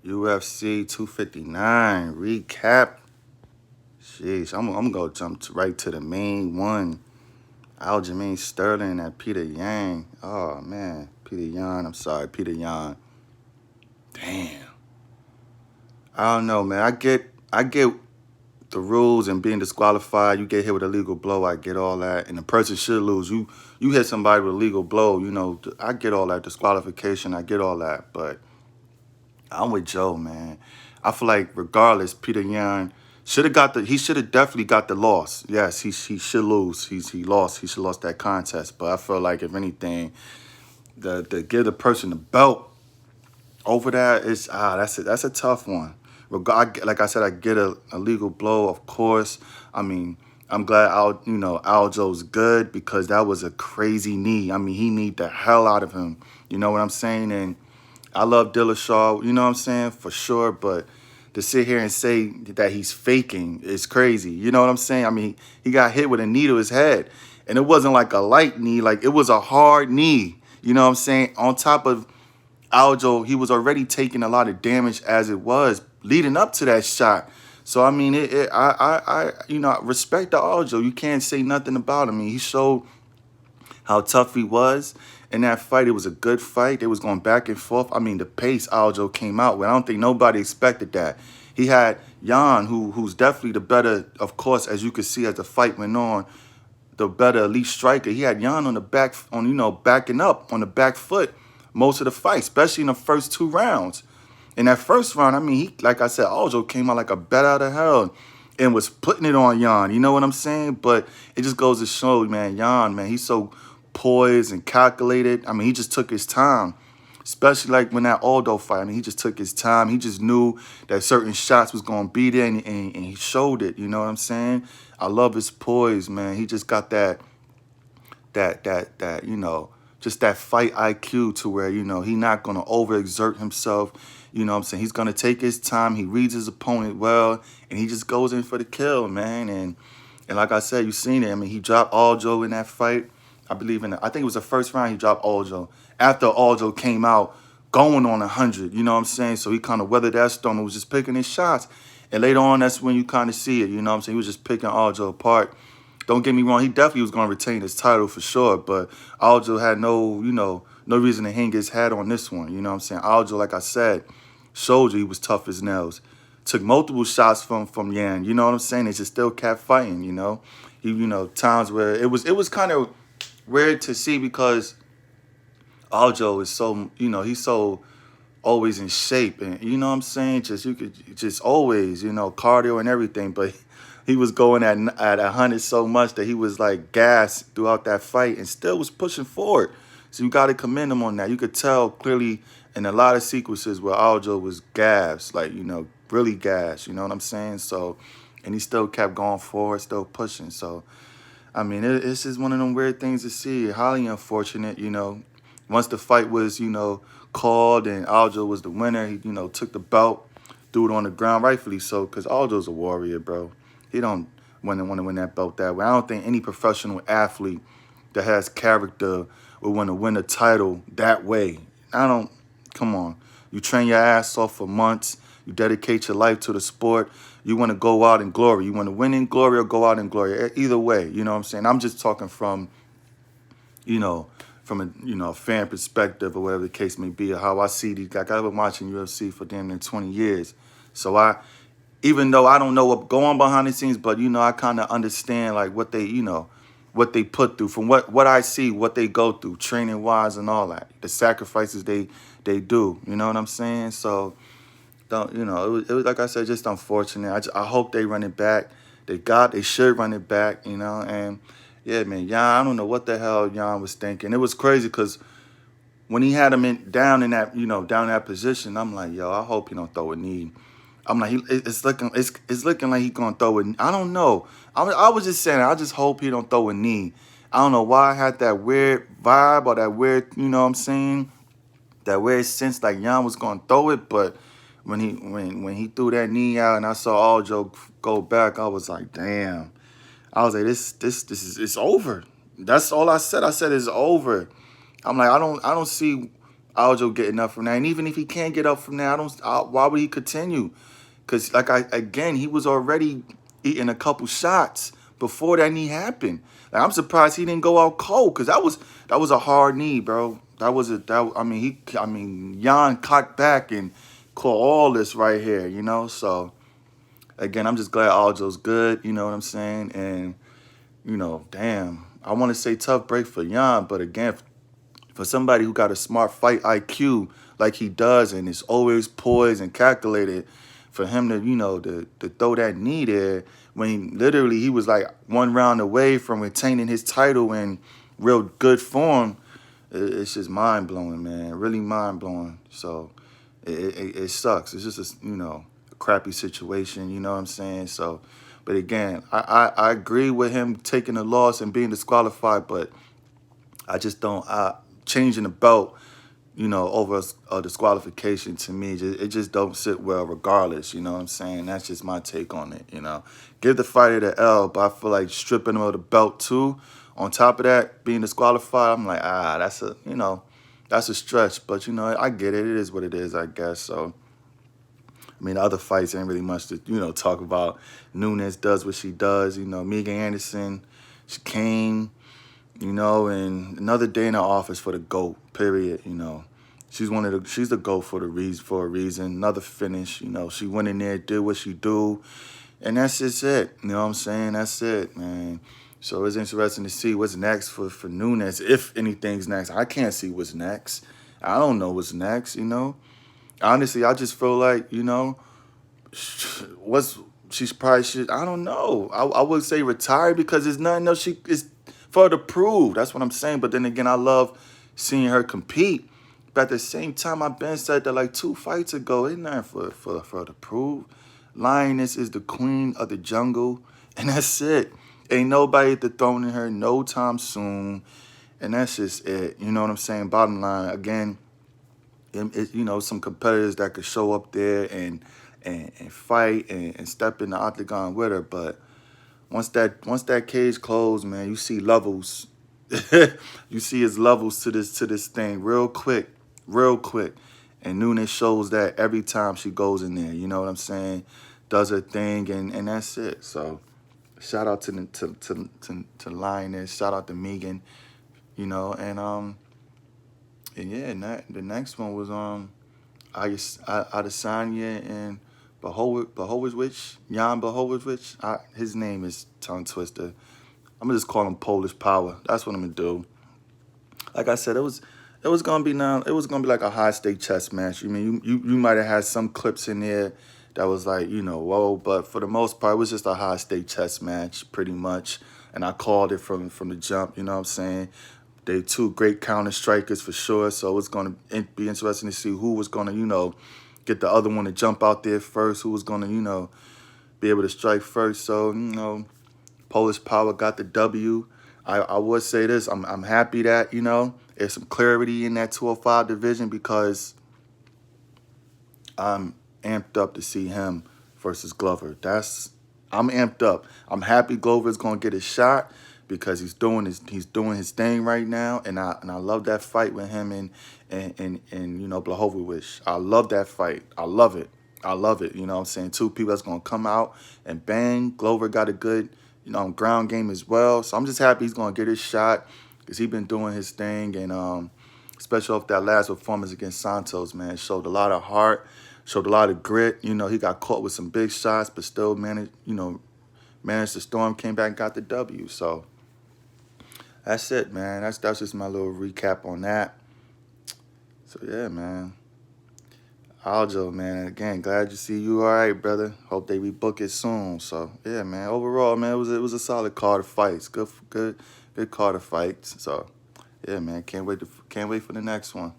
UFC 259 recap. Sheesh, I'm gonna jump right to the main one. Aljamain Sterling and Peter Yang. Oh man, Peter Yan. I'm sorry, Peter Yan. Damn. I don't know, man. I get the rules and being disqualified. You get hit with a legal blow. I get all that, and the person should lose. You hit somebody with a legal blow. I get all that disqualification. I get all that, but I'm with Joe, man. I feel like regardless, Peter Yan should have got the. He should have definitely got the loss. Yes, he should lose. He lost. He should lost that contest. But I feel like if anything, the give the person the belt over that is that's a tough one. Like I said, I get a legal blow, of course. I mean, I'm glad Aljo's good because that was a crazy knee. I mean, he kneed the hell out of him. You know what I'm saying? And I love Dillashaw, you know what I'm saying, for sure. But to sit here and say that he's faking is crazy. You know what I'm saying? I mean, he got hit with a knee to his head. And it wasn't like a light knee. Like, it was a hard knee. You know what I'm saying? On top of Aljo, he was already taking a lot of damage as it was leading up to that shot. So, I mean, I respect the Aljo. You can't say nothing about him. I mean, he showed how tough he was in that fight. It was a good fight. They was going back and forth. I mean, the pace Aljo came out with, I don't think nobody expected that. He had Jan, who's definitely the better, of course, as you could see as the fight went on, the better elite striker. He had Jan on the back, backing up on the back foot most of the fight, especially in the first 2 rounds. In that first round, I mean, like I said, Aljo came out like a bat out of hell and was putting it on Jan. You know what I'm saying? But it just goes to show, man, Jan, man, he's so poised and calculated. I mean, he just took his time, especially like when that Aldo fight. I mean, he just took his time. He just knew that certain shots was going to be there, and he showed it. You know what I'm saying? I love his poise, man. He just got just that fight IQ to where, he not going to overexert himself. You know what I'm saying? He's going to take his time. He reads his opponent well, and he just goes in for the kill, man. And like I said, you seen it. I mean, he dropped Aljo in that fight. I think it was the first round he dropped Aljo. After Aljo came out going on 100, you know what I'm saying? So he kind of weathered that storm and was just picking his shots. And later on, that's when you kind of see it, you know what I'm saying? He was just picking Aljo apart. Don't get me wrong, he definitely was going to retain his title for sure, but Aljo had no reason to hang his hat on this one, you know what I'm saying? Aljo, like I said, showed you he was tough as nails. Took multiple shots from Yan, you know what I'm saying? They just still kept fighting, you know? Times where it was kind of weird to see because Aljo is so, he's so always in shape, and you know what I'm saying? You could just always, cardio and everything, but he was going at 100 so much that he was like gassed throughout that fight and still was pushing forward. So you got to commend him on that. You could tell clearly in a lot of sequences where Aljo was gassed, like, really gassed, you know what I'm saying? So, and he still kept going forward, still pushing. So, I mean, it's just one of them weird things to see. Highly unfortunate, Once the fight was, called and Aljo was the winner, he, took the belt, threw it on the ground, rightfully so, because Aljo's a warrior, bro. He don't want to win that belt that way. I don't think any professional athlete that has character would want to win a title that way. Come on. You train your ass off for months. You dedicate your life to the sport. You want to go out in glory. You want to win in glory or go out in glory. Either way, you know what I'm saying? I'm just talking from, from a fan perspective or whatever the case may be, or how I see these guys. I've been watching UFC for damn near 20 years. So even though I don't know what's going on behind the scenes, but I kind of understand like what they put through, from what I see, what they go through, training wise and all that, the sacrifices they do. You know what I'm saying? So don't it was like I said, just unfortunate. I hope they run it back. They should run it back. And yeah, man, Jan, I don't know what the hell Jan was thinking. It was crazy because when he had him down in that position, I'm like, yo, I hope he don't throw a knee. I'm like, it's looking like he's gonna throw it. I don't know. I was just saying, I just hope he don't throw a knee. I don't know why I had that weird vibe or that weird, you know what I'm saying, that weird sense like Jan was gonna throw it. But when he threw that knee out and I saw Aljo go back, I was like, damn. I was like, this is it's over. That's all I said. I said it's over. I'm like, I don't see Aljo getting up from that. And even if he can't get up from that, why would he continue? Because, again, he was already eating a couple shots before that knee happened. Like, I'm surprised he didn't go out cold, because that was a hard knee, bro. I mean, Jan cocked back and caught all this right here, you know? So, again, I'm just glad Aljo's good, you know what I'm saying? And, you know, damn, I want to say tough break for Jan, but again, for somebody who got a smart fight IQ like he does and is always poised and calculated, for him to, you know, to throw that knee there when literally he was like one round away from retaining his title in real good form, it's just mind-blowing, man. Really mind-blowing. So it sucks. It's just a, you know, a crappy situation, you know what I'm saying? So, but again, I agree with him taking the loss and being disqualified, but I just don't, changing the belt, you know, over a disqualification, to me, it just don't sit well regardless, you know what I'm saying? That's just my take on it, you know. Give the fighter the L, but I feel like stripping him of the belt too, on top of that, being disqualified, I'm like, that's a, you know, that's a stretch. But, you know, I get it. It is what it is, I guess. So, I mean, other fights ain't really much to, you know, talk about. Nunes does what she does, you know. Megan Anderson, she came, you know, and another day in the office for the GOAT, period, you know. She's the GOAT for a reason. Another finish, you know. She went in there, did what she do, and that's just it. You know what I'm saying? That's it, man. So it's interesting to see what's next for Nunes, if anything's next. I can't see what's next. I don't know what's next, you know. Honestly, I just feel like, you know, she's probably should, I don't know. I would say retire, because there's nothing else she is for her to prove. That's what I'm saying. But then again, I love seeing her compete. But at the same time, I've been said that like 2 fights ago, ain't nothing for her to prove. Lioness is the queen of the jungle, and that's it. Ain't nobody dethroning her no time soon, and that's just it. You know what I'm saying? Bottom line, again, you know, some competitors that could show up there and fight and step in the octagon with her, but once that cage closed, man, you see levels. You see his levels to this thing real quick, real quick. And Nunes shows that every time she goes in there. You know what I'm saying? Does her thing, and that's it. So shout out to Lioness. Shout out to Megan. You know, and yeah, the next one was Adesanya and Blachowicz, Jan Blachowicz. His name is tongue twister. I'm gonna just call him Polish Power. That's what I'm gonna do. Like I said, it was gonna be like a high stake chess match. You mean you might have had some clips in there that was like, you know, whoa, but for the most part, it was just a high stake chess match, pretty much. And I called it from the jump. You know what I'm saying? They 2 great counter strikers for sure. So it's gonna be interesting to see who was gonna, you know, get the other one to jump out there first. Who was gonna, you know, be able to strike first. So, you know, Polish Power got the W. I would say this. I'm happy that, you know, there's some clarity in that 205 division, because I'm amped up to see him versus Glover. I'm amped up. I'm happy Glover's gonna get a shot, because he's doing his thing right now, and I love that fight with him and you know, Blachowicz. I love that fight. I love it. I love it. You know what I'm saying? 2 people that's gonna come out and bang. Glover got a good, you know, ground game as well. So I'm just happy he's gonna get his shot, because he's been doing his thing, and especially off that last performance against Santos, man, showed a lot of heart, showed a lot of grit. You know, he got caught with some big shots, but still managed to storm, came back and got the W. So that's it, man. That's just my little recap on that. So yeah, man. Aljo, man. Again, glad to see you all right, brother. Hope they rebook it soon. So yeah, man. Overall, man, it was a solid card of fights. Good card of fights. So yeah, man. Can't wait for the next one.